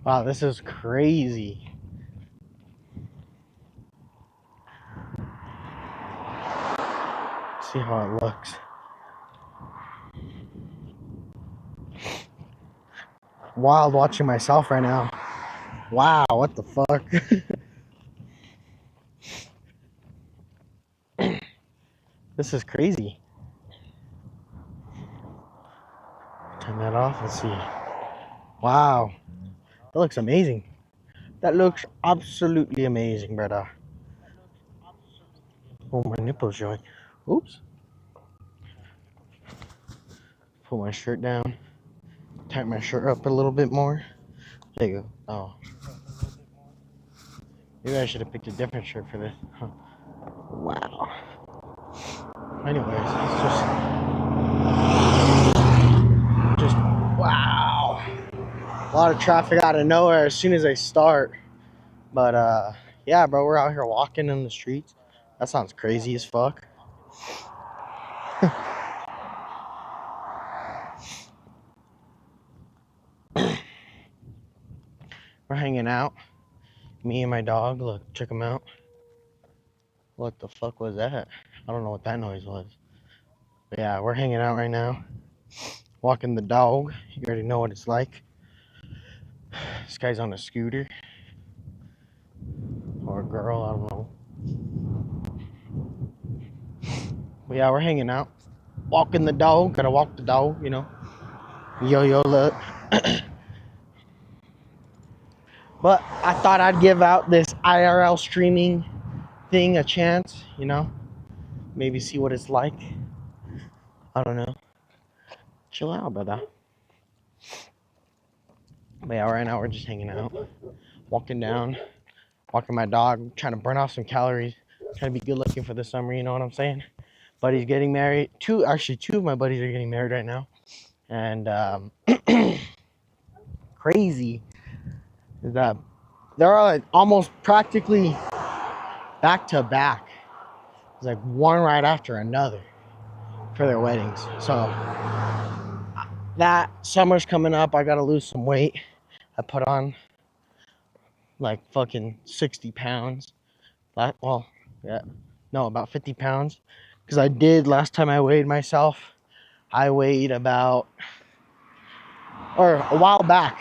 Wow, this is crazy. See how it looks. Wild watching myself right now. Wow, what the fuck? This is crazy. Turn that off. Let's see. Wow, that looks amazing. That looks absolutely amazing, brother. Oh, my nipple's showing. Oops. Pull my shirt down. Tighten my shirt up a little bit more. There you go. Oh. Maybe I should have picked a different shirt for this. Huh. Wow. Anyways, it's just wow. A lot of traffic out of nowhere as soon as I start. But yeah, bro, we're out here walking in the streets. That sounds crazy as fuck. We're hanging out. Me and my dog. Look, check him out. What the fuck was that? I don't know what that noise was. But yeah, we're hanging out right now. Walking the dog. You already know what it's like. This guy's on a scooter. Or a girl, I don't know. But yeah, we're hanging out. Walking the dog. Gotta walk the dog, you know. Yo, look. But I thought I'd give out this IRL streaming thing a chance, you know. Maybe see what it's like. I don't know. Chill out, brother. But yeah, right now we're just hanging out. Walking down. Walking my dog. Trying to burn off some calories. Trying to be good looking for the summer, you know what I'm saying? Buddy's getting married. Two of my buddies are getting married right now. And crazy is that they're like almost practically back to back. It's like one right after another for their weddings. So that summer's coming up. I gotta lose some weight. I put on like fucking 60 pounds. Well, yeah, no, about 50 pounds. Because I did last time I weighed myself. I weighed about, or a while back,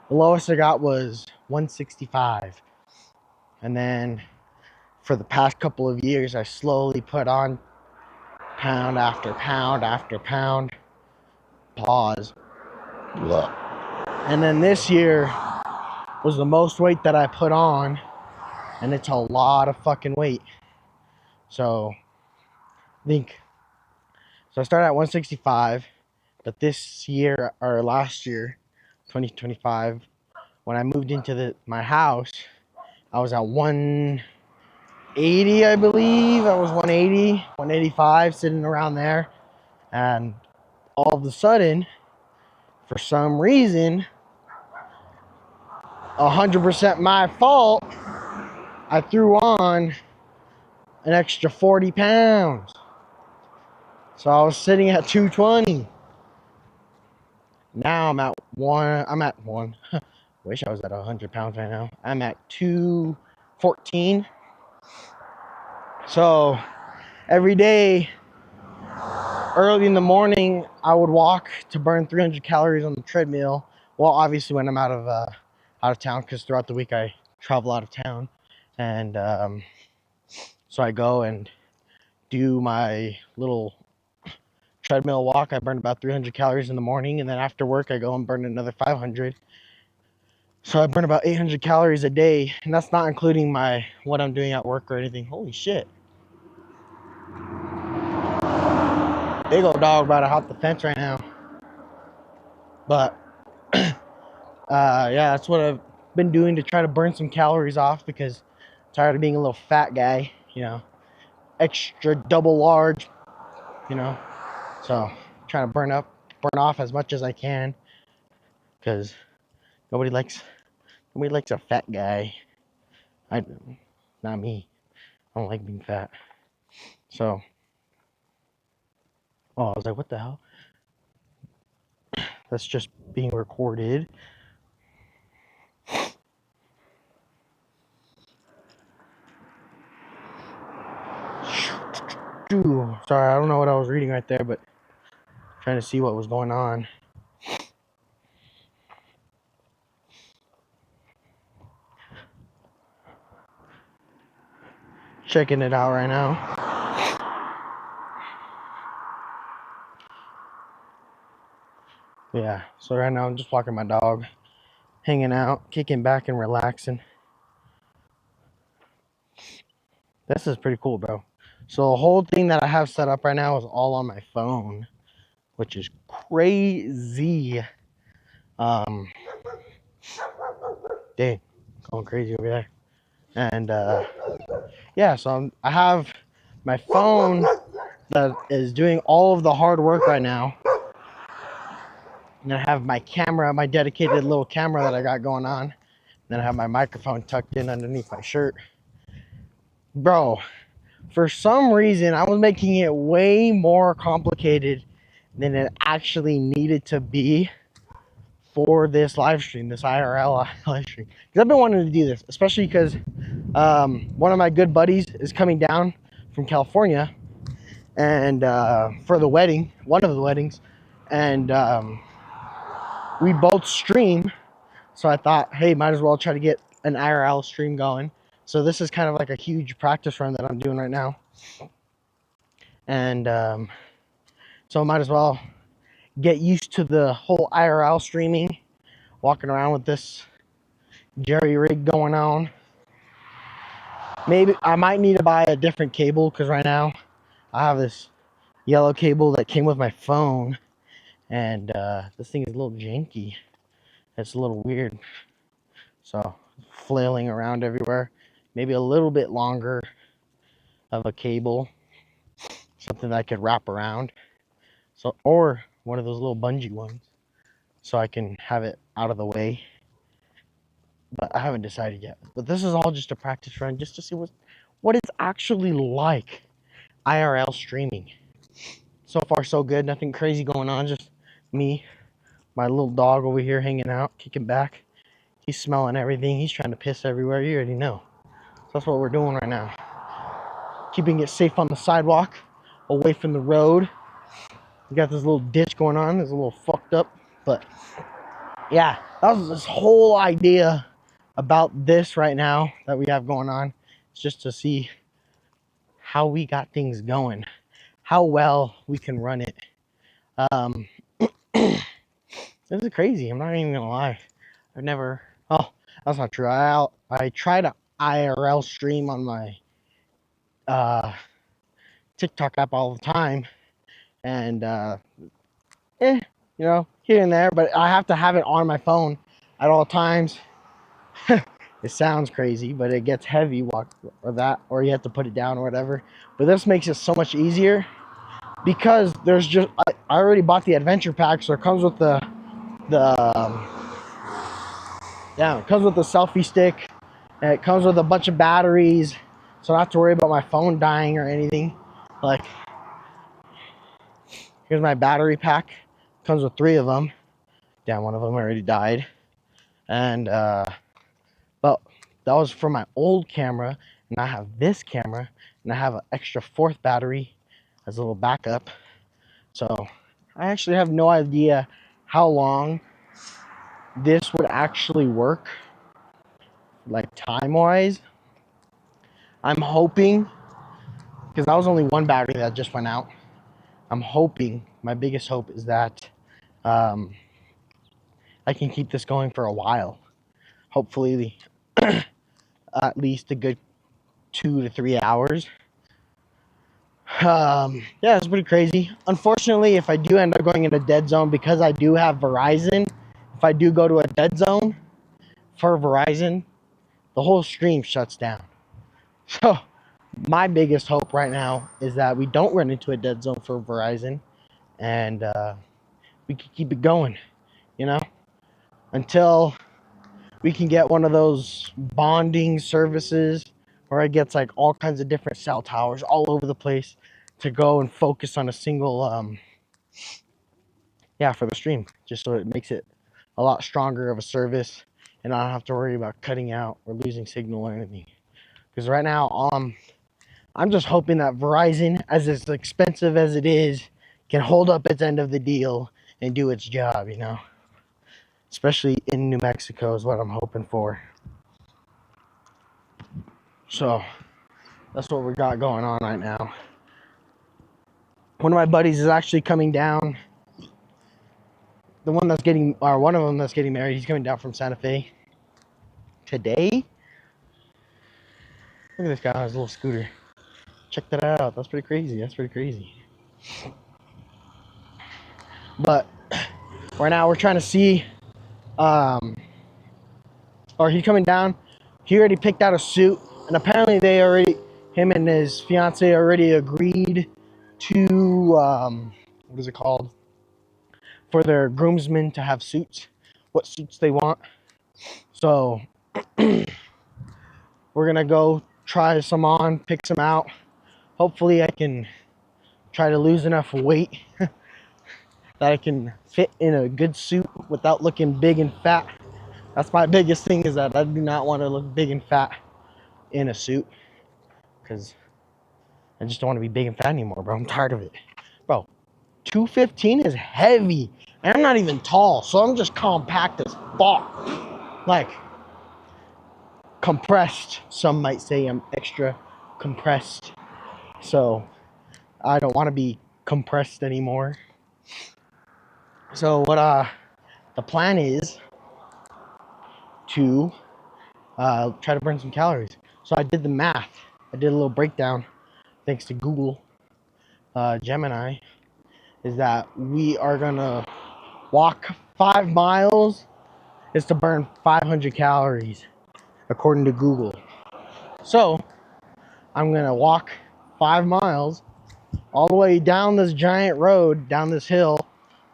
the lowest I got was 165. And then for the past couple of years, I slowly put on pound after pound after pound. Pause. And then this year was the most weight that I put on, and it's a lot of fucking weight. So I started at 165, but this year or last year, 2025, when I moved into my house, I was at 180, I believe. I was 180, 185, sitting around there, and all of a sudden, for some reason, 100% my fault, I threw on an extra 40 pounds. So I was sitting at 220. Now I'm at one. Wish I was at 100 pounds right now. I'm at 214. So every day, early in the morning, I would walk to burn 300 calories on the treadmill. Well, obviously when I'm out of town, because throughout the week I travel out of town. And so I go and do my little treadmill walk. I burn about 300 calories in the morning, and then after work I go and burn another 500. So I burn about 800 calories a day, and that's not including what I'm doing at work or anything. Holy shit. Big old dog about to hop the fence right now. But yeah, that's what I've been doing to try to burn some calories off, because I'm tired of being a little fat guy, you know, extra double large, you know. So trying to burn off as much as I can, because nobody likes a fat guy. Not me. I don't like being fat. So, I was like, what the hell? That's just being recorded. Sorry, I don't know what I was reading right there, but trying to see what was going on. Checking it out right now. Yeah, so right now I'm just walking my dog, hanging out, kicking back and relaxing. This is pretty cool, bro. So the whole thing that I have set up right now is all on my phone, which is crazy. Dang, going crazy over there. And yeah, so I have my phone that is doing all of the hard work right now. And I have my camera, my dedicated little camera that I got going on. And then I have my microphone tucked in underneath my shirt. Bro, for some reason, I was making it way more complicated than it actually needed to be for this live stream, this IRL live stream. Because I've been wanting to do this, especially because one of my good buddies is coming down from California and for the wedding, one of the weddings, and we both stream. So I thought, hey, might as well try to get an IRL stream going. So this is kind of like a huge practice run that I'm doing right now. And so I might as well get used to the whole IRL streaming, walking around with this jerry rig going on. Maybe I might need to buy a different cable because right now I have this yellow cable that came with my phone, and this thing is a little janky. It's a little weird. So flailing around everywhere. Maybe a little bit longer of a cable, something that I could wrap around. So, or one of those little bungee ones, so I can have it out of the way. But I haven't decided yet. But this is all just a practice run, just to see what it's actually like IRL streaming. So far, so good. Nothing crazy going on. Just me, my little dog over here hanging out, kicking back. He's smelling everything. He's trying to piss everywhere. You already know. So that's what we're doing right now. Keeping it safe on the sidewalk, away from the road. We got this little ditch going on. It's a little fucked up, but yeah, that was this whole idea about this right now that we have going on. It's just to see how we got things going, how well we can run it. This is crazy. I'm not even gonna lie. I've never. Oh, that's not true. I tried an IRL stream on my TikTok app all the time, and you know, here and there. But I have to have it on my phone at all times. It sounds crazy, but it gets heavy, or you have to put it down or whatever. But this makes it so much easier because there's just I already bought the adventure pack, so it comes with the it comes with the selfie stick, and it comes with a bunch of batteries, so I don't have to worry about my phone dying or anything. Like, here's my battery pack. Comes with 3 of them. Damn, one of them already died, and but that was for my old camera, and I have this camera, and I have an extra 4th battery as a little backup. So I actually have no idea how long this would actually work, like time-wise. I'm hoping, because that was only 1 battery that just went out. I'm hoping, my biggest hope is that I can keep this going for a while. Hopefully, at least a good 2 to 3 hours. Yeah, it's pretty crazy. Unfortunately, if I do end up going in a dead zone, because I do have Verizon, if I do go to a dead zone for Verizon, the whole stream shuts down. So my biggest hope right now is that we don't run into a dead zone for Verizon, and we can keep it going, you know, until we can get one of those bonding services where it gets like all kinds of different cell towers all over the place to go and focus on a single for the stream, just so it makes it a lot stronger of a service and I don't have to worry about cutting out or losing signal or anything. Because right now I'm just hoping that Verizon, as expensive as it is, can hold up its end of the deal and do its job, you know. Especially in New Mexico is what I'm hoping for. So that's what we got going on right now. One of my buddies is actually coming down. One of them that's getting married, he's coming down from Santa Fe today. Look at this guy on his little scooter. Check that out. That's pretty crazy. That's pretty crazy. But right now we're trying to see, or he's coming down. He already picked out a suit, and apparently him and his fiance already agreed to, what is it called? For their groomsmen to have suits, what suits they want. So we're gonna go try some on, pick some out. Hopefully I can try to lose enough weight that I can fit in a good suit without looking big and fat. That's my biggest thing, is that I do not want to look big and fat in a suit, because I just don't want to be big and fat anymore, bro. I'm tired of it. Bro, 215 is heavy, and I'm not even tall, so I'm just compact as fuck. Like, compressed. Some might say I'm extra compressed. So I don't want to be compressed anymore. So what the plan is to try to burn some calories. So I did the math. I did a little breakdown thanks to Google Gemini, is that we are gonna walk 5 miles is to burn 500 calories according to Google. So I'm gonna walk 5 miles all the way down this giant road, down this hill,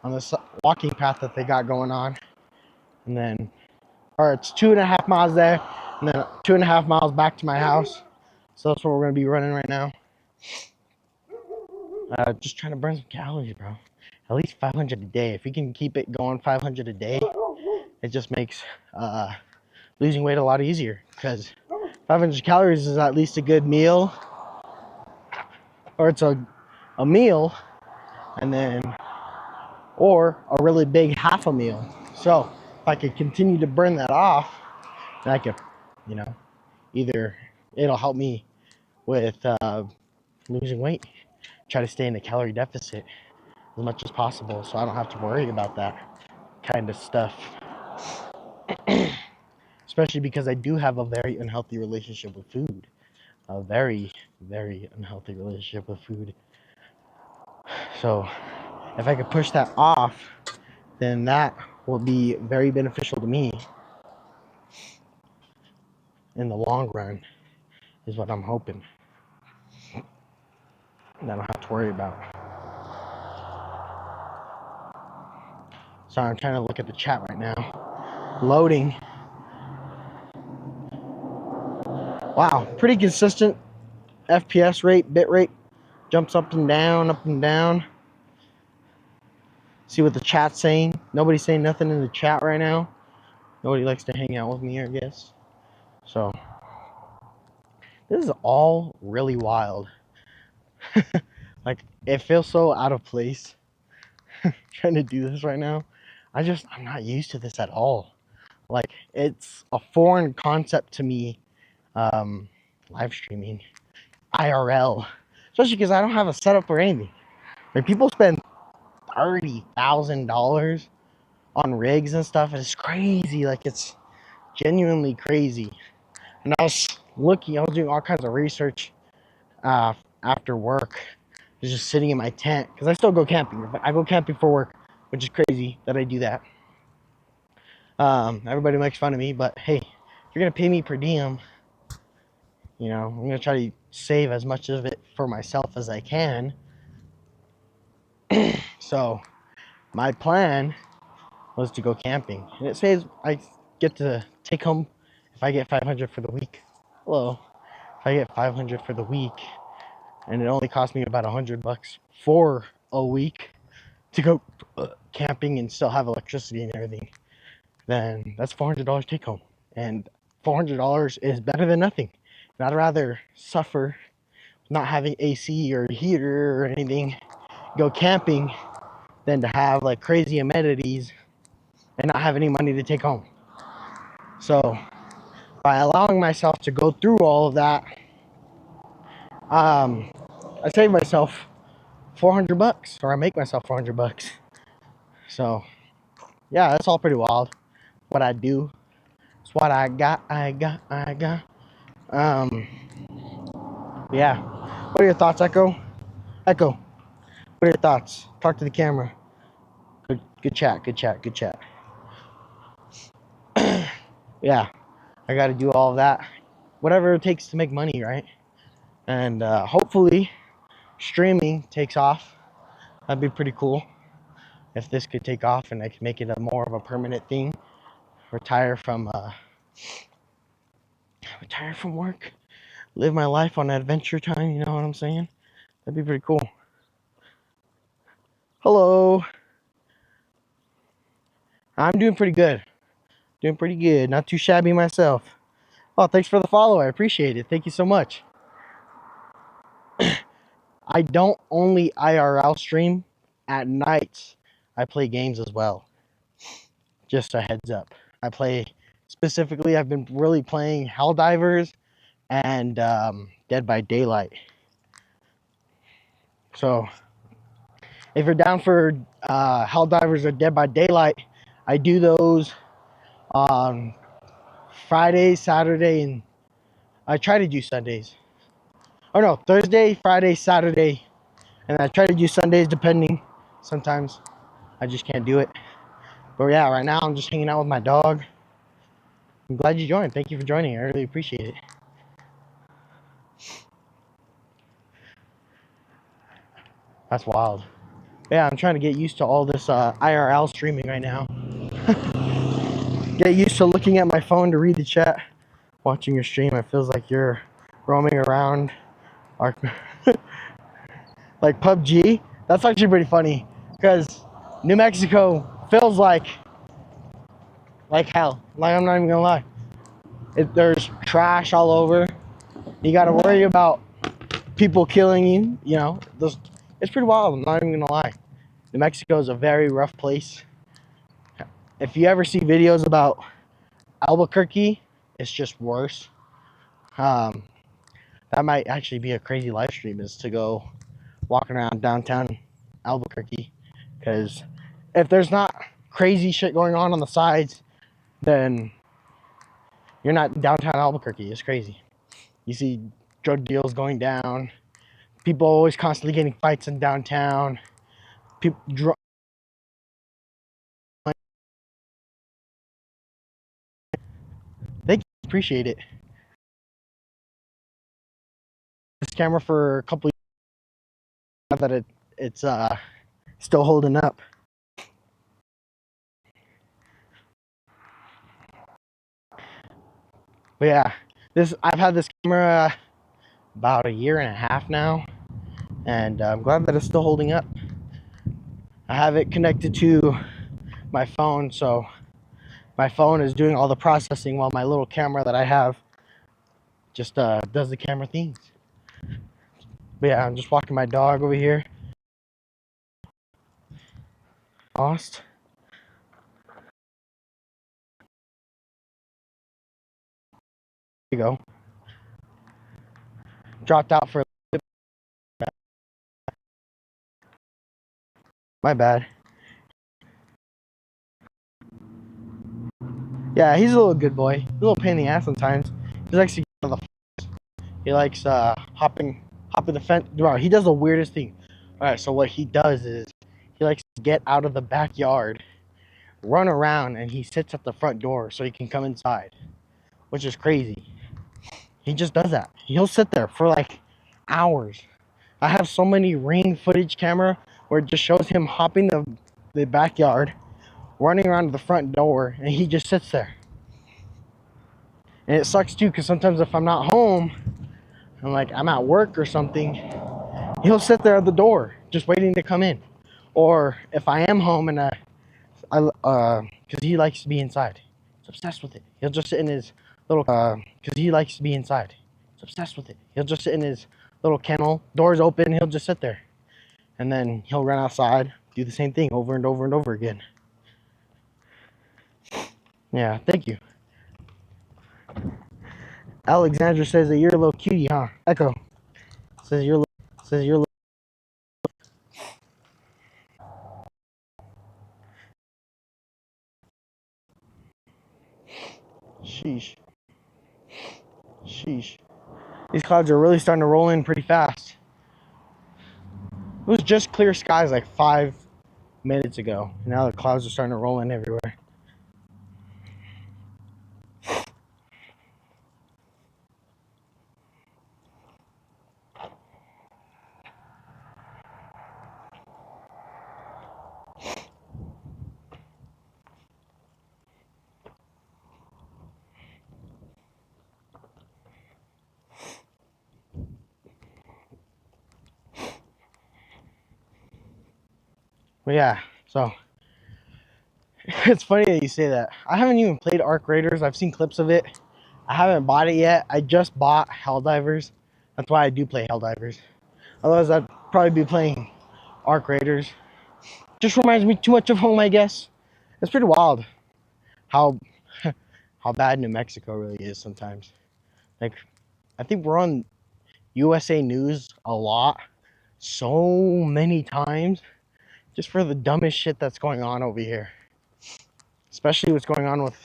on this walking path that they got going on, and then, or it's 2.5 miles there, and then 2.5 miles back to my house. So that's what we're gonna be running right now. Just trying to burn some calories, bro. At least 500 a day. If you can keep it going 500 a day, it just makes losing weight a lot easier, because 500 calories is at least a good meal, or it's a meal, and then, or a really big half a meal. So if I could continue to burn that off, then I could, you know, either it'll help me with losing weight, try to stay in a calorie deficit as much as possible, so I don't have to worry about that kind of stuff. Especially because I do have a very unhealthy relationship with food. A very, very unhealthy relationship with food. So if I could push that off, then that will be very beneficial to me in the long run, is what I'm hoping. And I don't have to worry about. So I'm trying to look at the chat right now. Loading. Wow, pretty consistent FPS rate, bit rate. Jumps up and down, up and down. See what the chat's saying. Nobody's saying nothing in the chat right now. Nobody likes to hang out with me, I guess. So this is all really wild. Like, it feels so out of place trying to do this right now. I'm not used to this at all. Like, it's a foreign concept to me, live streaming, IRL, especially because I don't have a setup or anything. Like, people spend $30,000 on rigs and stuff, and it's crazy. Like, it's genuinely crazy. And I was doing all kinds of research after work. I was just sitting in my tent, because I still go camping. I go camping for work, which is crazy that I do that. Everybody makes fun of me, but hey, if you're gonna pay me per diem, you know, I'm gonna try to save as much of it for myself as I can. So my plan was to go camping, and it says I get to take home, if I get 500 for the week. Hello. If I get 500 for the week, and it only cost me about $100 for a week to go camping and still have electricity and everything, then that's $400 take home. And $400 is better than nothing. And I'd rather suffer not having AC or heater or anything, go camping, than to have like crazy amenities and not have any money to take home. So by allowing myself to go through all of that, I save myself $400, or I make myself $400. So yeah, that's all pretty wild. What I do, it's what I got. Yeah. What are your thoughts, Echo? Echo, what are your thoughts? Talk to the camera. Good chat. Yeah, I got to do all of that. Whatever it takes to make money, right? And hopefully streaming takes off. That'd be pretty cool if this could take off and I could make it a more of a permanent thing. Retire from work. Live my life on adventure time, you know what I'm saying? That'd be pretty cool. Hello. I'm doing pretty good. Not too shabby myself. Oh, thanks for the follow. I appreciate it. Thank you so much. I don't only IRL stream. At night, I play games as well. Just a heads up. I play specifically, I've been really playing Helldivers and Dead by Daylight. So if you're down for Helldivers or Dead by Daylight, I do those on Friday, Saturday, and I try to do Sundays. Oh no, Thursday, Friday, Saturday, and I try to do Sundays depending. Sometimes I just can't do it. But yeah, right now I'm just hanging out with my dog. I'm glad you joined. Thank you for joining. I really appreciate it. That's wild. Yeah, I'm trying to get used to all this IRL streaming right now. Get used to looking at my phone to read the chat. Watching your stream, it feels like you're roaming around. Like PUBG. That's actually pretty funny because New Mexico feels like hell. Like, I'm not even gonna lie. There's trash all over. You gotta worry about people killing you. You know, it's pretty wild. I'm not even gonna lie. New Mexico is a very rough place. If you ever see videos about Albuquerque, it's just worse. That might actually be a crazy live stream, is to go walking around downtown Albuquerque, because if there's not crazy shit going on the sides, then you're not downtown Albuquerque. It's crazy. You see drug deals going down, people always constantly getting fights in downtown, people they appreciate it. This camera for a couple of years that it's still holding up. But yeah, I've had this camera about a year and a half now, and I'm glad that it's still holding up. I have it connected to my phone, so my phone is doing all the processing while my little camera that I have just does the camera things. But yeah, I'm just walking my dog over here. Lost. There you go. Dropped out for a little bit. My bad. Yeah, he's a little good boy. He's a little pain in the ass sometimes. He likes to get out of the He likes hopping the fence. Bro, he does the weirdest thing. Alright, so what he does is he likes to get out of the backyard, run around, and he sits at the front door so he can come inside, which is crazy. He just does that. He'll sit there for like hours. I have so many Ring footage camera where it just shows him hopping the backyard, running around to the front door, and he just sits there. And it sucks too, because sometimes if I'm not home, I'm at work or something, he'll sit there at the door just waiting to come in. Or if I am home and because he likes to be inside, he's obsessed with it. He'll just sit in his little because he likes to be inside. He's obsessed with it. He'll just sit in his little kennel, doors open, he'll just sit there. And then he'll run outside, do the same thing over and over and over again. Yeah, thank you. Alexandra says that you're a little cutie, huh? Echo says you're a little. Sheesh. Sheesh. These clouds are really starting to roll in pretty fast. It was just clear skies like 5 minutes ago. Now the clouds are starting to roll in everywhere. But yeah, so it's funny that you say that. I haven't even played Arc Raiders. I've seen clips of it. I haven't bought it yet. I just bought Helldivers. That's why I do play Helldivers. Otherwise, I'd probably be playing Arc Raiders. Just reminds me too much of home, I guess. It's pretty wild how how bad New Mexico really is sometimes. Like, I think we're on USA News a lot, so many times, just for the dumbest shit that's going on over here. Especially what's going on with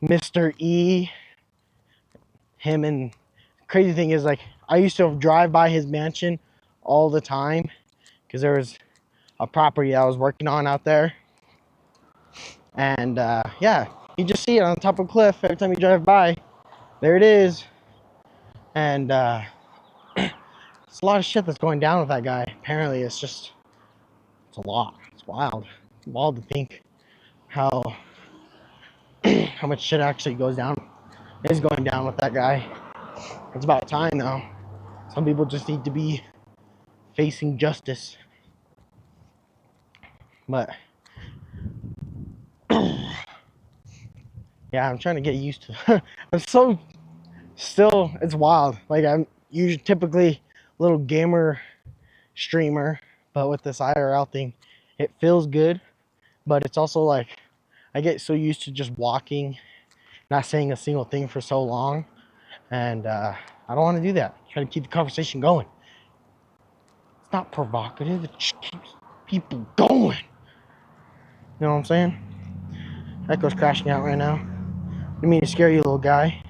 Mr. E. Him, and crazy thing is, like, I used to drive by his mansion all the time because there was a property I was working on out there. And yeah, you just see it on top of a cliff every time you drive by. There it is. And it's a lot of shit that's going down with that guy. Apparently, it's a lot. It's wild. It's wild to think how how much shit actually is going down with that guy. It's about time though. Some people just need to be facing justice. But yeah, I'm trying to get used to. I'm so still. It's wild. Like, I'm usually typically a little gamer streamer, but with this IRL thing, it feels good. But it's also like I get so used to just walking, not saying a single thing for so long, and I don't want to do that. I'm trying to keep the conversation going. It's not provocative. It just keeps people going. You know what I'm saying? Echo's crashing out right now. Didn't mean to scare you, little guy.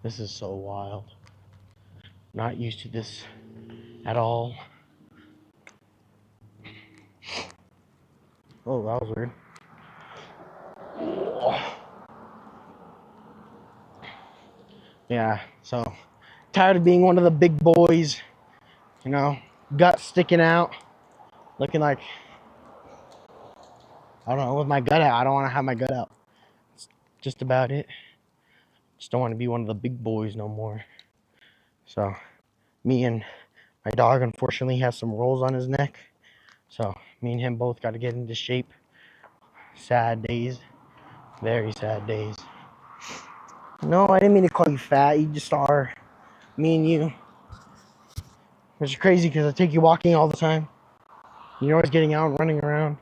This is so wild. Not used to this at all. Oh, that was weird. Yeah, so tired of being one of the big boys, you know, gut sticking out, looking like, I don't know, with my gut out. I don't want to have my gut out. It's just about it. Just don't want to be one of the big boys no more. So, me and my dog, unfortunately, has some rolls on his neck. So, me and him both got to get into shape. Sad days. Very sad days. No, I didn't mean to call you fat. You just are. Me and you. Which is crazy because I take you walking all the time. You're always getting out and running around.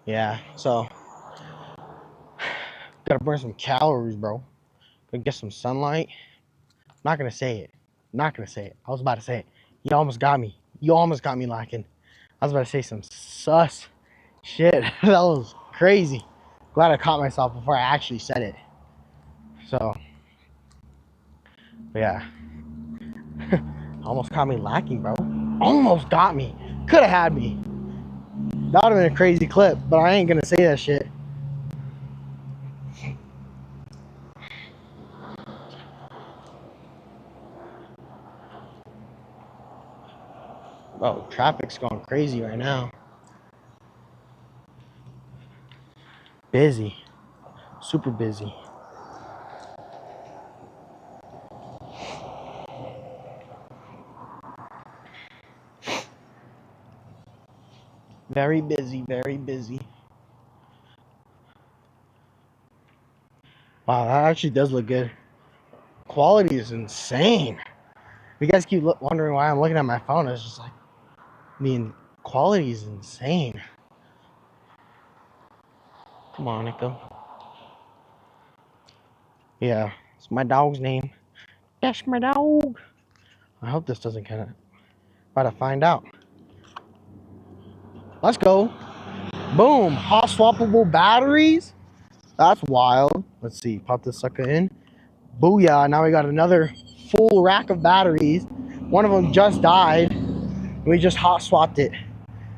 Yeah, so gotta burn some calories, bro. Gotta get some sunlight. Not gonna say it. Not gonna say it. I was about to say it. You almost got me. You almost got me lacking. I was about to say some sus shit. That was crazy. Glad I caught myself before I actually said it. So, yeah. Almost caught me lacking, bro. Almost got me. Could have had me. That would have been a crazy clip, but I ain't gonna say that shit. Oh, traffic's going crazy right now. busy, super busy. Very busy, very busy. Wow, that actually does look good. Quality is insane. If you guys keep wondering why I'm looking at my phone, it's just like, I mean, quality is insane. Come on, Nico. Yeah, it's my dog's name. That's my dog. I hope this doesn't kind of. About to find out. Let's go. Boom. Hot swappable batteries. That's wild. Let's see. Pop this sucker in. Booyah. Now we got another full rack of batteries. One of them just died. We just hot swapped it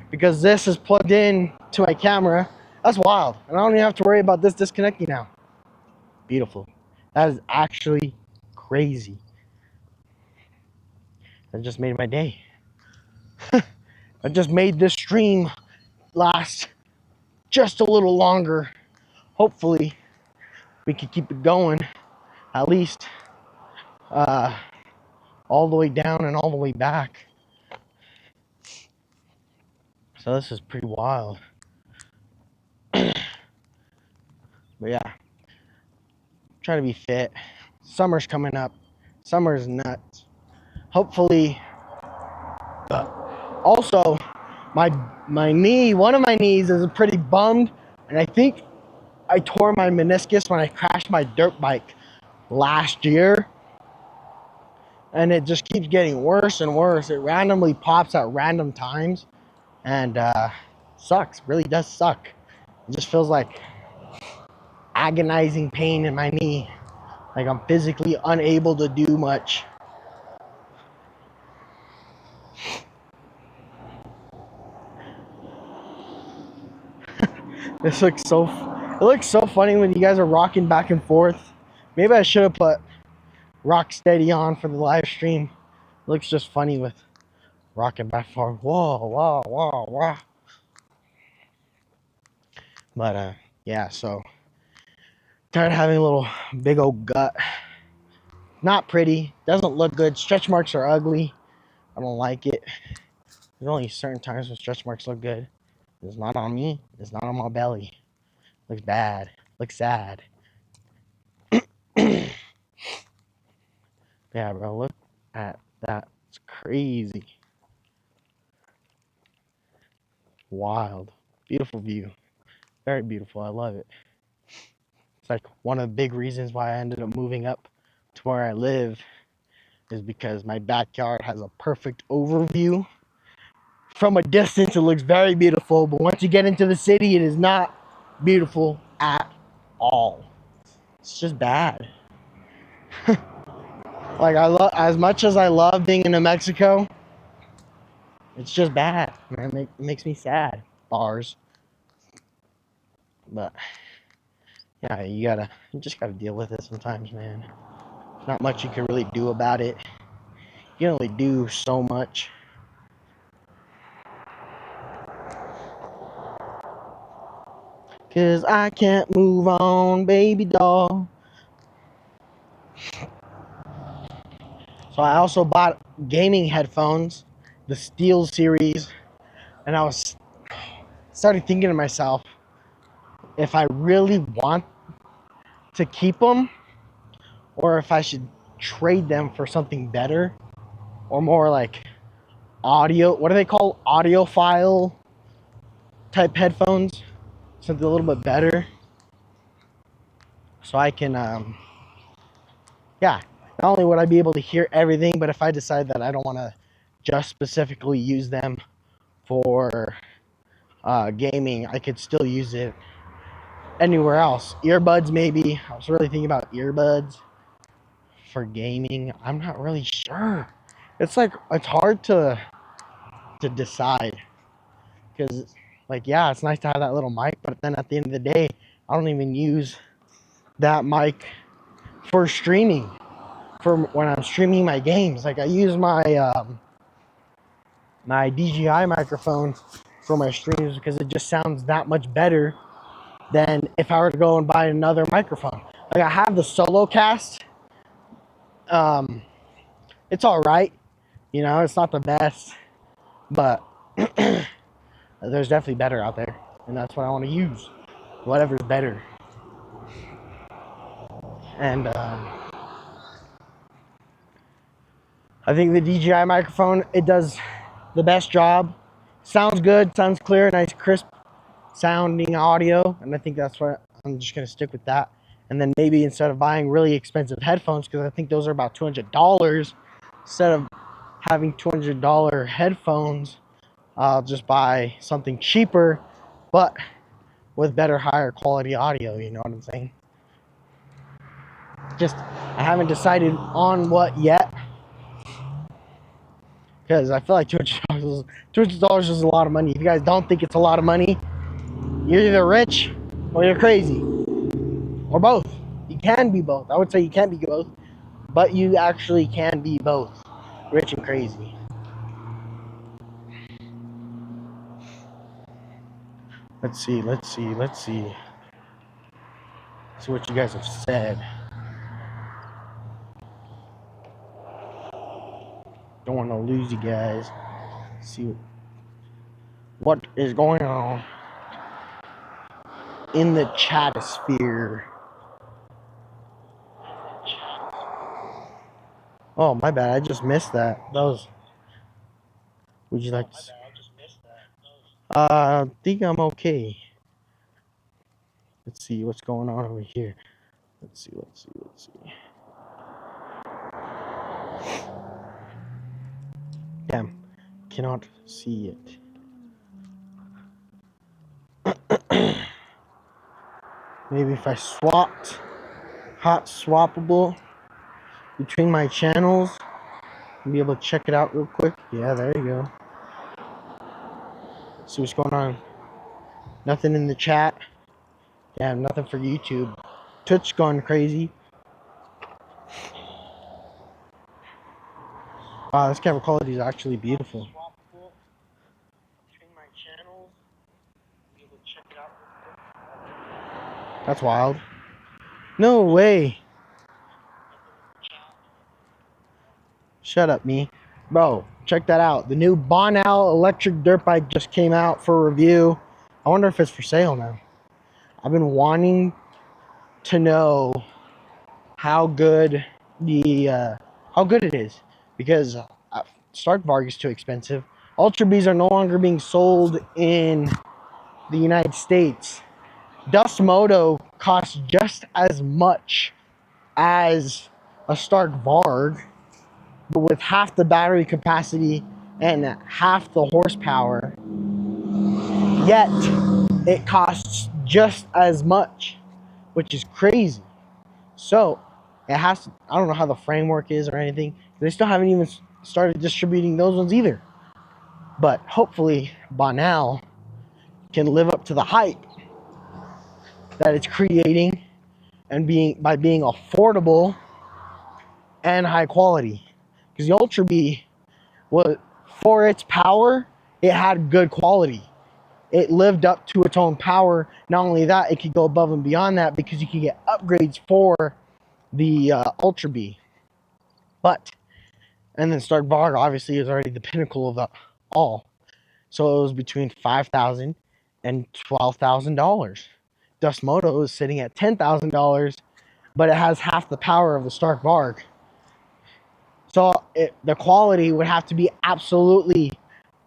because this is plugged in to my camera. That's wild. And I don't even have to worry about this disconnecting now. Beautiful. That is actually crazy. That just made my day. I just made this stream last just a little longer. Hopefully we can keep it going at least all the way down and all the way back. So this is pretty wild. But yeah, trying to be fit. Summer's coming up. Summer's nuts. Hopefully. Also, my knee, one of my knees is pretty bummed, and I think I tore my meniscus when I crashed my dirt bike last year. And it just keeps getting worse and worse. It randomly pops at random times, and sucks. Really does suck. It just feels like agonizing pain in my knee, like I'm physically unable to do much. It looks so funny when you guys are rocking back and forth. Maybe I should have put Rock Steady on for the live stream. It looks just funny with rocking back and forth. Whoa, whoa, whoa, whoa. But yeah, so tired of having a little big old gut. Not pretty. Doesn't look good. Stretch marks are ugly. I don't like it. There's only certain times when stretch marks look good. It's not on me. It's not on my belly. Looks bad. Looks sad. Yeah, bro. Look at that. It's crazy. Wild. Beautiful view. Very beautiful. I love it. It's like one of the big reasons why I ended up moving up to where I live is because my backyard has a perfect overview. From a distance, it looks very beautiful, but once you get into the city, it is not beautiful at all. It's just bad. Like as much as I love being in New Mexico, it's just bad, man. It makes me sad. Bars. But yeah, you just gotta deal with it sometimes, man. Not much you can really do about it. You can only do so much. Cause I can't move on, baby doll. So I also bought gaming headphones, the Steel series, and I started thinking to myself, if I really want to keep them, or if I should trade them for something better, or more like audio, what do they call, audiophile type headphones, something a little bit better, so I can, yeah, not only would I be able to hear everything, but if I decide that I don't want to just specifically use them for gaming, I could still use it anywhere else. Earbuds, maybe. I was really thinking about earbuds for gaming. I'm not really sure. It's like, it's hard to decide, because like, yeah, it's nice to have that little mic, but then at the end of the day, I don't even use that mic for streaming, for when I'm streaming my games. Like, I use my my DJI microphone for my streams because it just sounds that much better than if I were to go and buy another microphone. Like I have the Solo Cast. It's all right. You know, it's not the best, but there's definitely better out there, and that's what I want to use. Whatever's better. And I think the DJI microphone, it does the best job. Sounds good, sounds clear, nice crisp sounding audio, and I think that's what I'm just gonna stick with that. And then maybe instead of buying really expensive headphones, because I think those are about $200, instead of having $200 headphones, I'll just buy something cheaper, but with better, higher quality audio. You know what I'm saying? Just I haven't decided on what yet, because I feel like $200 is a lot of money. If you guys don't think it's a lot of money, you're either rich or you're crazy, or both. You can be both. I would say you can't be both, but you actually can be both, rich and crazy. Let's see what you guys have said. Don't want to lose you guys. See what is going on in the chatosphere. Oh, my bad. I just missed that. Would you like to? I think I'm okay. Let's see what's going on over here. Let's see. Damn, cannot see it. Maybe if I swapped hot swappable between my channels, I'll be able to check it out real quick. Yeah, there you go. Let's see what's going on. Nothing in the chat. Damn, nothing for YouTube. Twitch going crazy. Wow, this camera quality is actually beautiful. That's wild. No way. Shut up, me. Bro, check that out. The new Bonnell electric dirt bike just came out for review. I wonder if it's for sale now. I've been wanting to know how good it is, because Stark Varg is too expensive. Ultra Bees are no longer being sold in the United States. Dust Moto costs just as much as a Stark Varg, but with half the battery capacity and half the horsepower. Yet it costs just as much, which is crazy. So it has to, I don't know how the framework is or anything. They still haven't even started distributing those ones either. But hopefully Bonnell can live up to the hype that it's creating, and by being affordable and high quality. Because the Ultra Bee, for its power, it had good quality. It lived up to its own power. Not only that, it could go above and beyond that, because you could get upgrades for the Ultra Bee. And then Stark Varg obviously is already the pinnacle of all. So it was between $5,000 and $12,000. Dust Moto is sitting at $10,000, but it has half the power of the Stark Varg. So the quality would have to be absolutely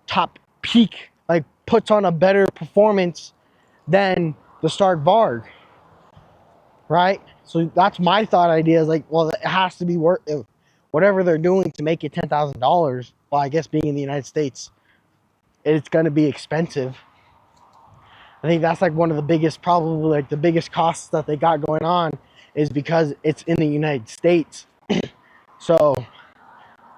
top peak, like puts on a better performance than the Stark Varg, right? So that's my thought idea, is like, well, it has to be worth whatever they're doing to make it $10,000. Well, I guess being in the United States, it's going to be expensive. I think that's like one of the biggest, probably like the biggest costs that they got going on, is because it's in the United States. So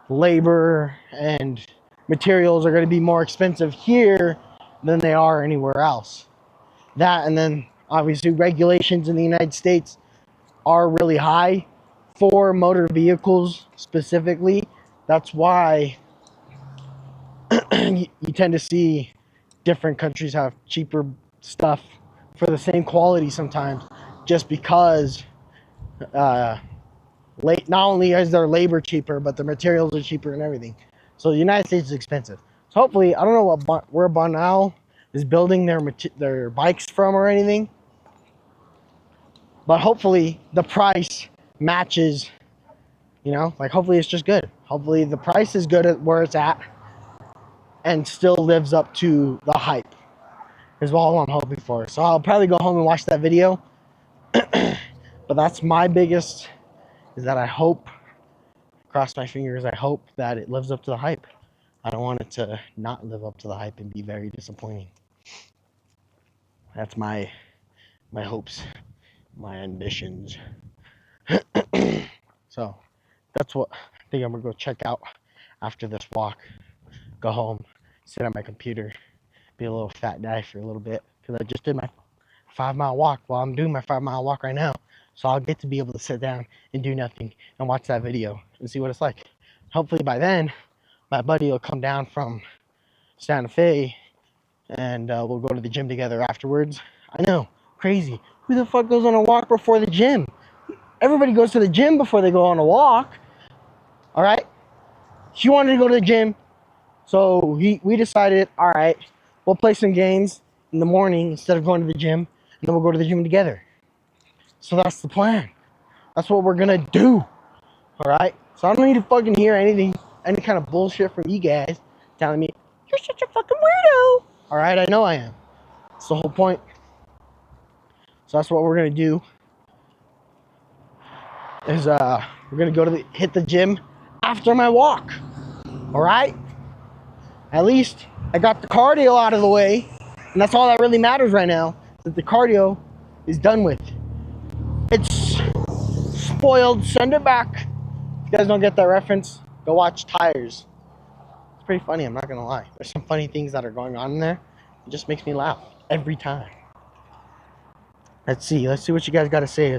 labor and materials are going to be more expensive here than they are anywhere else. That, and then obviously regulations in the United States are really high for motor vehicles specifically. That's why you tend to see different countries have cheaper stuff for the same quality sometimes, just because not only is their labor cheaper, but the materials are cheaper and everything. So the United States is expensive. So hopefully, I don't know where Bonal is building their bikes from or anything, but hopefully the price matches. You know, like hopefully it's just good. Hopefully the price is good at where it's at and still lives up to the hype is all I'm hoping for. So I'll probably go home and watch that video. But that's my biggest, is that I hope, cross my fingers, I hope that it lives up to the hype. I don't want it to not live up to the hype and be very disappointing. That's my hopes, my ambitions. So that's what I think I'm gonna go check out after this walk. Go home, sit on my computer, be a little fat guy for a little bit, because I just did my 5-mile walk. Well, I'm doing my 5-mile walk right now, so I'll get to be able to sit down and do nothing and watch that video and see what it's like. Hopefully by then, my buddy will come down from Santa Fe and we'll go to the gym together afterwards. I know, crazy. Who the fuck goes on a walk before the gym? Everybody goes to the gym before they go on a walk. All right? She wanted to go to the gym, so we decided, all right, we'll play some games in the morning instead of going to the gym, and then we'll go to the gym together. So that's the plan. That's what we're gonna do. All right? So I don't need to fucking hear any kind of bullshit from you guys telling me, you're such a fucking weirdo. All right? I know I am. That's the whole point. So that's what we're gonna do. Is we're gonna go hit the gym after my walk. All right? At least I got the cardio out of the way, and that's all that really matters right now. That the cardio is done with. It's spoiled. Send it back. If you guys don't get that reference, go watch Tires. It's pretty funny. I'm not gonna lie. There's some funny things that are going on in there. It just makes me laugh every time. Let's see what you guys got to say.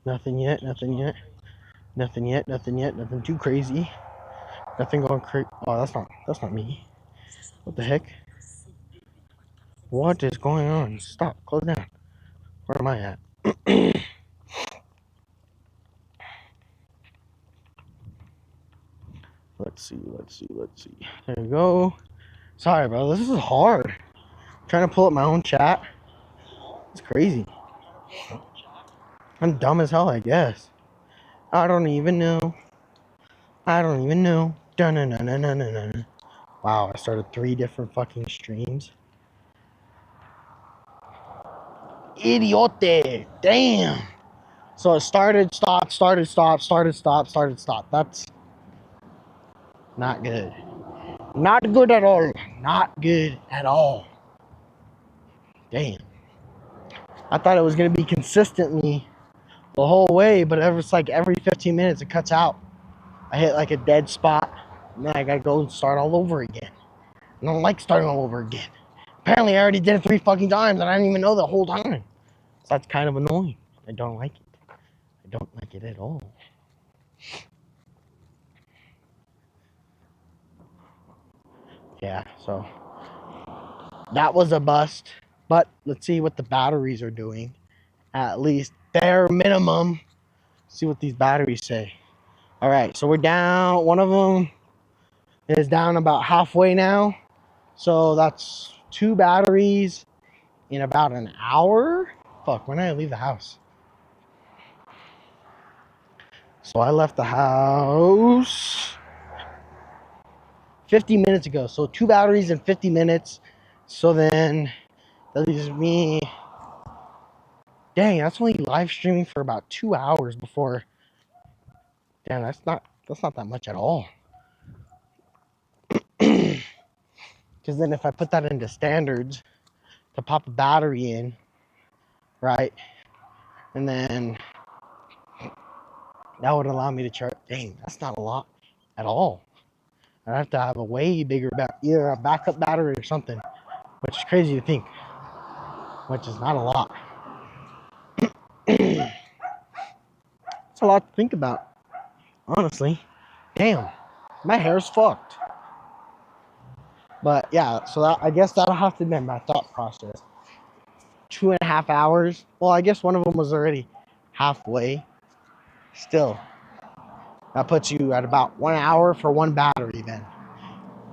Nothing yet. Nothing too crazy. Nothing going crazy. Oh, that's not me. What the heck? What is going on? Stop. Close down. Where am I at? Let's see. There you go. Sorry, bro. This is hard. I'm trying to pull up my own chat. It's crazy. I'm dumb as hell, I guess. I don't even know. Dun-dun-dun-dun-dun-dun-dun. Wow, I started 3 different fucking streams. Idiote. Damn. So it started, stop. That's not good. Not good at all. Not good at all. Damn. I thought it was going to be consistently the whole way, but it's like every 15 minutes it cuts out. I hit like a dead spot, and then I got to go and start all over again. I don't like starting all over again. Apparently I already did it 3 fucking times, and I didn't even know the whole time. So that's kind of annoying. I don't like it. I don't like it at all. Yeah, so that was a bust. But let's see what the batteries are doing. At least bare minimum. See what these batteries say. All right, so we're down. One of them is down about halfway now. So that's 2 batteries in about an hour. Fuck, when did I leave the house? So I left the house 50 minutes ago. So 2 batteries in 50 minutes. So then that leaves me. Dang, that's only live streaming for about 2 hours before. Damn, that's not that much at all. Because then if I put that into standards to pop a battery in, right, and then that would allow me to charge. Dang, that's not a lot at all. I'd have to have a way bigger either a backup battery or something, which is crazy to think, which is not a lot. It's a lot to think about, honestly. Damn, my hair's fucked. But yeah, so that, I guess that'll have to be my thought process. 2.5 hours. Well, I guess one of them was already halfway. Still, that puts you at about 1 hour for one battery then.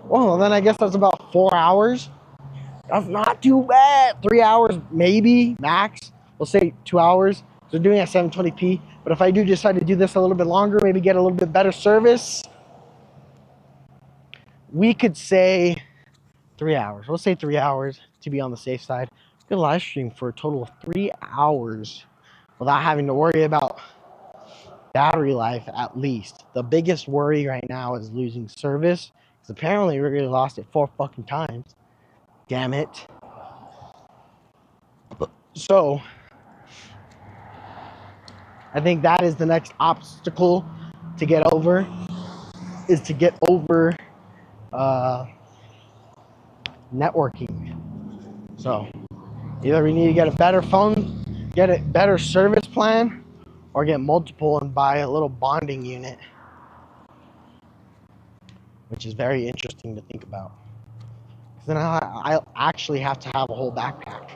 Well, then I guess that's about 4 hours. That's not too bad. 3 hours maybe max. We'll say 2 hours. So doing it at 720p. But if I do decide to do this a little bit longer, maybe get a little bit better service, we could say 3 hours. We'll say 3 hours to be on the safe side. We could live stream for a total of 3 hours without having to worry about battery life at least. The biggest worry right now is losing service. Because apparently we already lost it 4 fucking times. Damn it. So I think that is the next obstacle to get over, is to get over networking. So either we need to get a better phone, get a better service plan, or get multiple and buy a little bonding unit, which is very interesting to think about. Because then I actually have to have a whole backpack.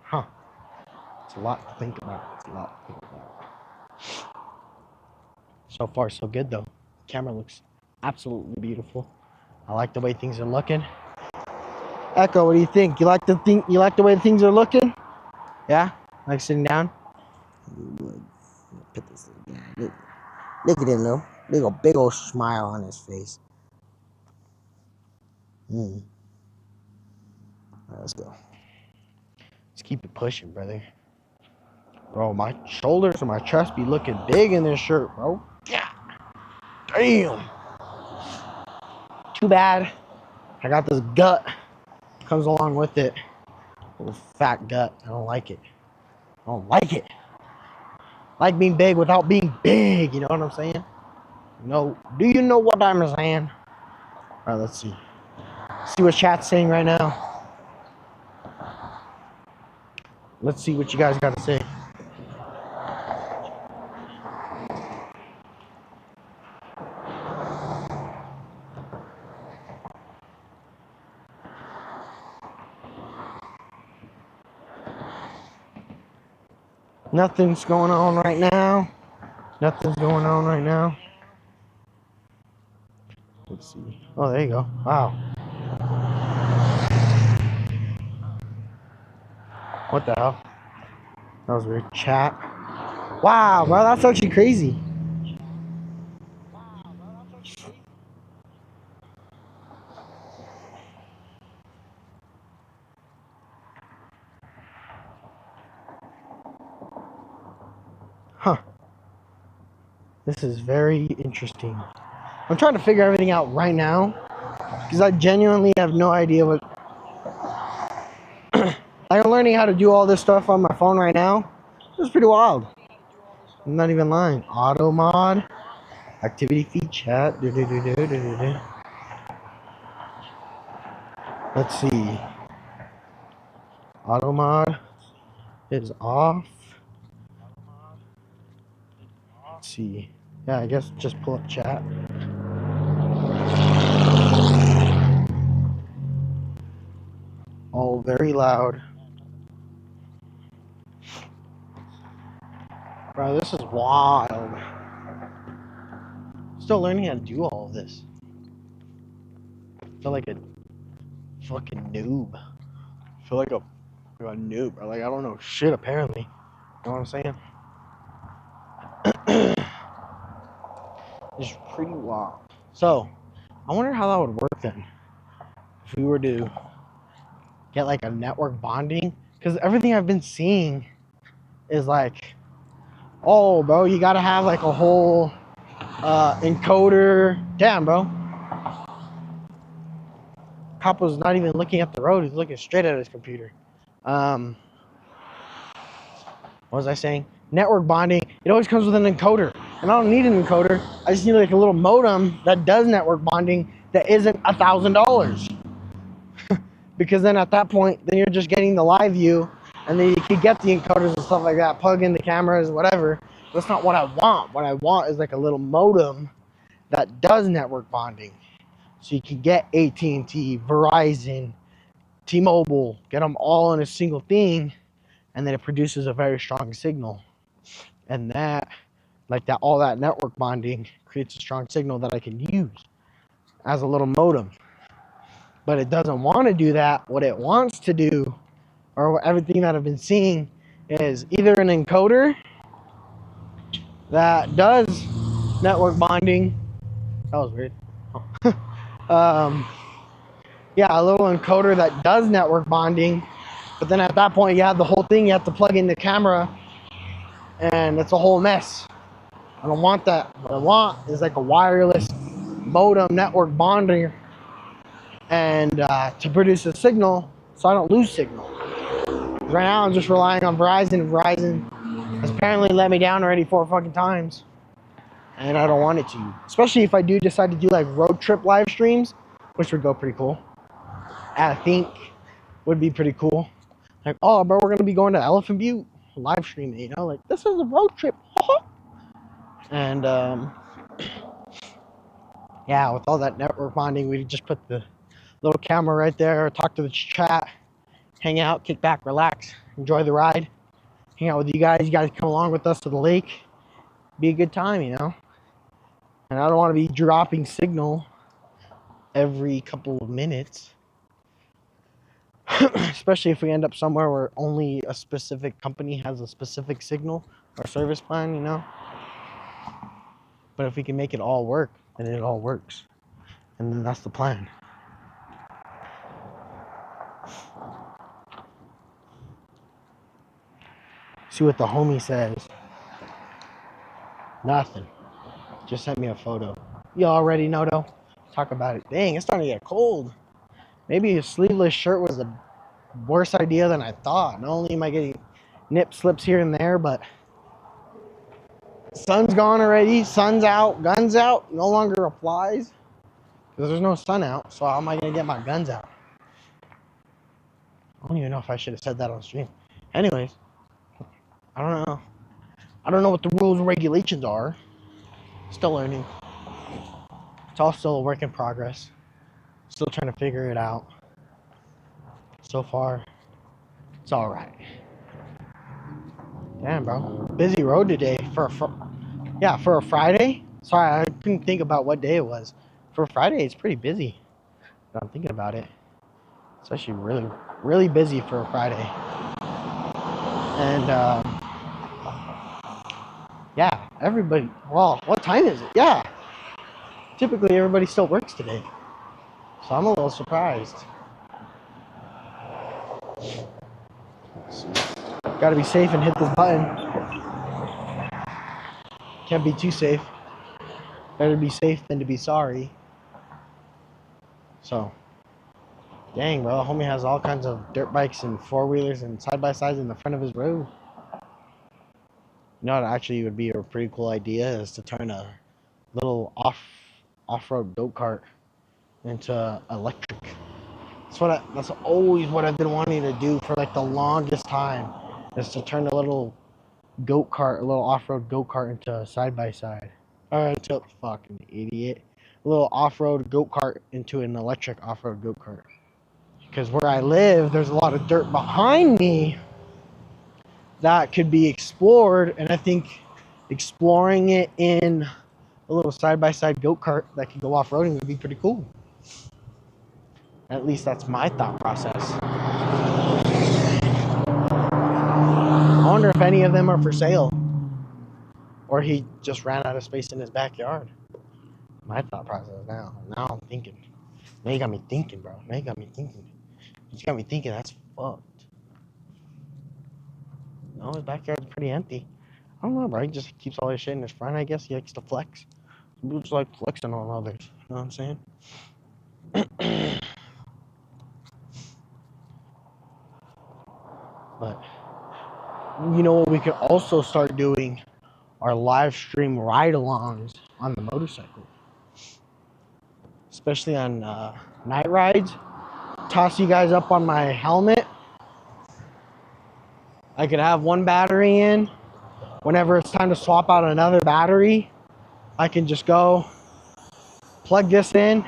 Huh. It's a lot to think about. So far, so good though. The camera looks absolutely beautiful. I like the way things are looking. Echo, what do you think? You like the way things are looking? Yeah? Like sitting down? Put this down. Look at him though. Big old smile on his face. Alright, let's go. Let's keep it pushing, brother. Bro, my shoulders and my chest be looking big in this shirt, bro. Yeah. Damn. Too bad. I got this gut. Comes along with it. A little fat gut. I don't like it. I like being big without being big. You know what I'm saying? No. Do you know what I'm saying? Alright, let's see. See what chat's saying right now. Let's see what you guys got to say. Nothing's going on right now. Let's see. Oh, there you go. Wow. What the hell? That was weird. Chat. Wow, bro, that's actually crazy. Huh. This is very interesting. I'm trying to figure everything out right now because I genuinely have no idea what. I'm learning how to do all this stuff on my phone right now. It's pretty wild. I'm not even lying. Auto mod, activity feed, chat. Let's see. Auto mod is off. Let's see. Yeah, I guess just pull up chat. All very loud. Bro, this is wild. Still learning how to do all of this. I feel like a fucking noob. I feel like a noob. Like, I don't know shit, apparently. You know what I'm saying? It's pretty wild. So, I wonder how that would work then. If we were to get like a network bonding. Because everything I've been seeing is like, oh, bro, you gotta have like a whole encoder. Damn, bro. Cop was not even looking at the road. He's looking straight at his computer. What was I saying? Network bonding. It always comes with an encoder. And I don't need an encoder. I just need like a little modem that does network bonding that isn't $1,000. Because then at that point, then you're just getting the live view, and then you can get the encoders and stuff like that, plug in the cameras, whatever. That's not what I want. What I want is like a little modem that does network bonding. So you can get AT&T, Verizon, T-Mobile, get them all in a single thing, and then it produces a very strong signal. And that, like that, all that network bonding creates a strong signal that I can use as a little modem. But it doesn't want to do that. What it wants to do, or everything that I've been seeing, is either an encoder that does network bonding. That was weird. Yeah, a little encoder that does network bonding, but then at that point you have the whole thing, you have to plug in the camera, and it's a whole mess. I don't want that. What I want is like a wireless modem network bonding, and to produce a signal so I don't lose signal. Right now I'm just relying on Verizon. Verizon has apparently let me down already 4 fucking times, and I don't want it to. Especially if I do decide to do like road trip live streams, which would go pretty cool. I think would be pretty cool. Like, oh, bro, we're gonna be going to Elephant Butte, live streaming. You know, like this is a road trip. And yeah, with all that network bonding, we just put the little camera right there, talk to the chat, hang out, kick back, relax, enjoy the ride, hang out with you guys. You guys come along with us to the lake, be a good time, you know. And I don't want to be dropping signal every couple of minutes. Especially if we end up somewhere where only a specific company has a specific signal or service plan, you know. But if we can make it all work, then it all works. And then that's the plan. See what the homie says. Nothing. Just sent me a photo. You already know though. Talk about it. Dang, it's starting to get cold. Maybe a sleeveless shirt was a worse idea than I thought. Not only am I getting nip slips here and there, but sun's gone already. Sun's out. Guns out. No longer applies because there's no sun out. So how am I gonna get my guns out? I don't even know if I should have said that on stream. Anyways, I don't know. I don't know what the rules and regulations are. Still learning. It's all still a work in progress. Still trying to figure it out. So far, it's all right. Damn, bro. Busy road today for a Friday. Sorry, I couldn't think about what day it was. For a Friday, it's pretty busy. But I'm thinking about it. It's actually really, really busy for a Friday. And yeah, everybody. Well, what time is it? Yeah. Typically, everybody still works today. So I'm a little surprised. Gotta be safe and hit this button. Can't be too safe. Better be safe than to be sorry. So, dang, bro. Homie has all kinds of dirt bikes and four-wheelers and side-by-sides in the front of his road. You know what actually would be a pretty cool idea is to turn a little off-road go-kart into electric. That's always what I've been wanting to do for like the longest time, is to turn a little go-kart, a little off-road go-kart into a side-by-side. Or into a fucking idiot. A little off-road go-kart into an electric off-road go-kart. Because where I live, there's a lot of dirt behind me that could be explored, and I think exploring it in a little side-by-side go-kart that could go off-roading would be pretty cool. At least that's my thought process. I wonder if any of them are for sale, or he just ran out of space in his backyard. My thought process now I'm thinking. Now you got me thinking, bro. Now you got me thinking. You got me thinking that's fucked. No, his backyard's pretty empty. I don't know, bro. He just keeps all his shit in his front, I guess. He likes to flex. People just like flexing on others. You know what I'm saying? But, you know what we could also start doing? Are live stream ride-alongs on the motorcycle. Especially on night rides. Toss you guys up on my helmet. I could have one battery in. Whenever it's time to swap out another battery, I can just go plug this in,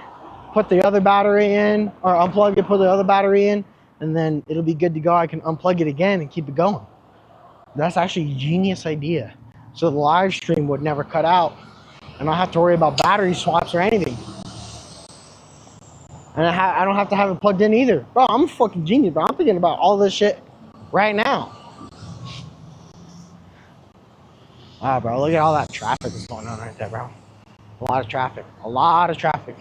put the other battery in, or unplug it, put the other battery in, and then it'll be good to go. I can unplug it again and keep it going. That's actually a genius idea. So the live stream would never cut out, and I don't have to worry about battery swaps or anything. And I don't have to have it plugged in either. Bro, I'm a fucking genius, bro. I'm thinking about all this shit right now. Wow, bro, look at all that traffic that's going on right there, bro. A lot of traffic. A lot of traffic.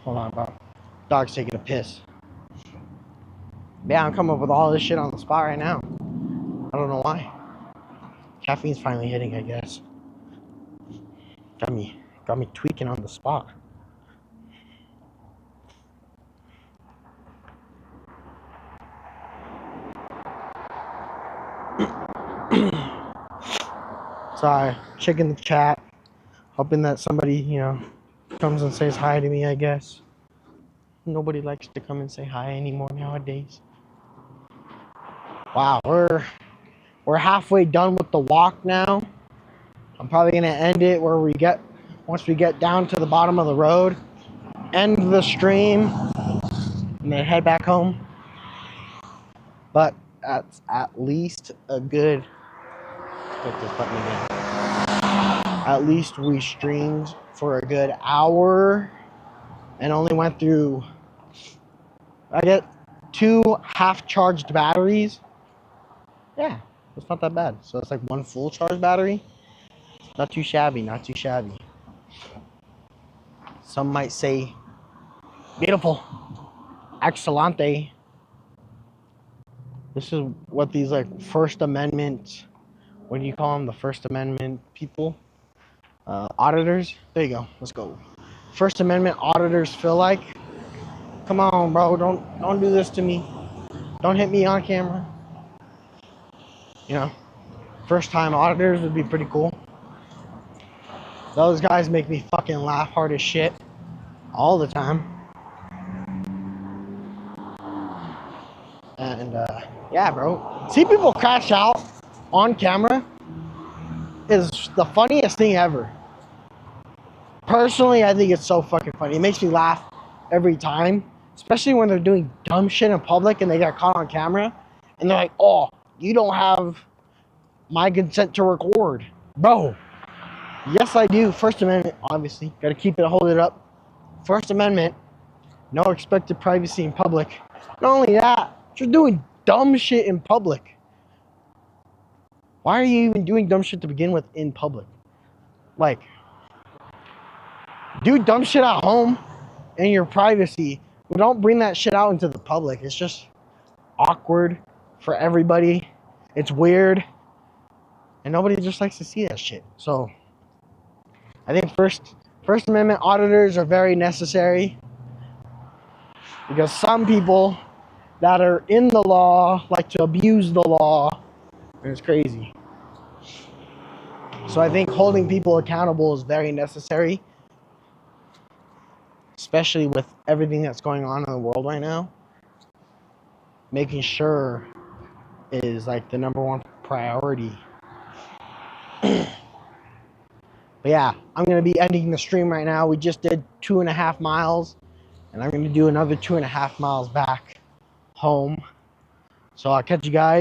Hold on, bro. Dog's taking a piss. Yeah, I'm coming up with all this shit on the spot right now. I don't know why. Caffeine's finally hitting, I guess. Got me tweaking on the spot. Sorry, checking the chat, hoping that somebody, you know, comes and says hi to me, I guess. Nobody likes to come and say hi anymore nowadays. Wow, we're halfway done with the walk now. I'm probably gonna end it where once we get down to the bottom of the road, end the stream, and then head back home. But that's at least a good. Click this button again. At least we streamed for a good hour and only went through. I get 2 half-charged batteries. Yeah, it's not that bad. So it's like 1 full charge battery. Not too shabby, not too shabby. Some might say beautiful, excelente. This is what these like First Amendment, what do you call them? The First Amendment people, auditors. There you go. Let's go. First Amendment auditors feel like. Come on, bro. Don't do this to me. Don't hit me on camera. You know, first time auditors would be pretty cool. Those guys make me fucking laugh hard as shit all the time. And yeah, bro. See people crash out on camera is the funniest thing ever. Personally, I think it's so fucking funny. It makes me laugh every time, especially when they're doing dumb shit in public and they get caught on camera and they're like, oh, you don't have my consent to record. Bro, yes I do. First Amendment, obviously. Gotta keep it, hold it up. First Amendment, no expected privacy in public. Not only that, you're doing dumb shit in public. Why are you even doing dumb shit to begin with in public? Like, do dumb shit at home in your privacy, but don't bring that shit out into the public. It's just awkward for everybody. It's weird. And nobody just likes to see that shit. So, I think First Amendment auditors are very necessary. Because some people that are in the law like to abuse the law. And it's crazy. So I think holding people accountable is very necessary. Especially with everything that's going on in the world right now. Making sure is like the #1 priority. But yeah, I'm going to be ending the stream right now. We just did 2.5 miles. And I'm going to do another 2.5 miles back home. So I'll catch you guys.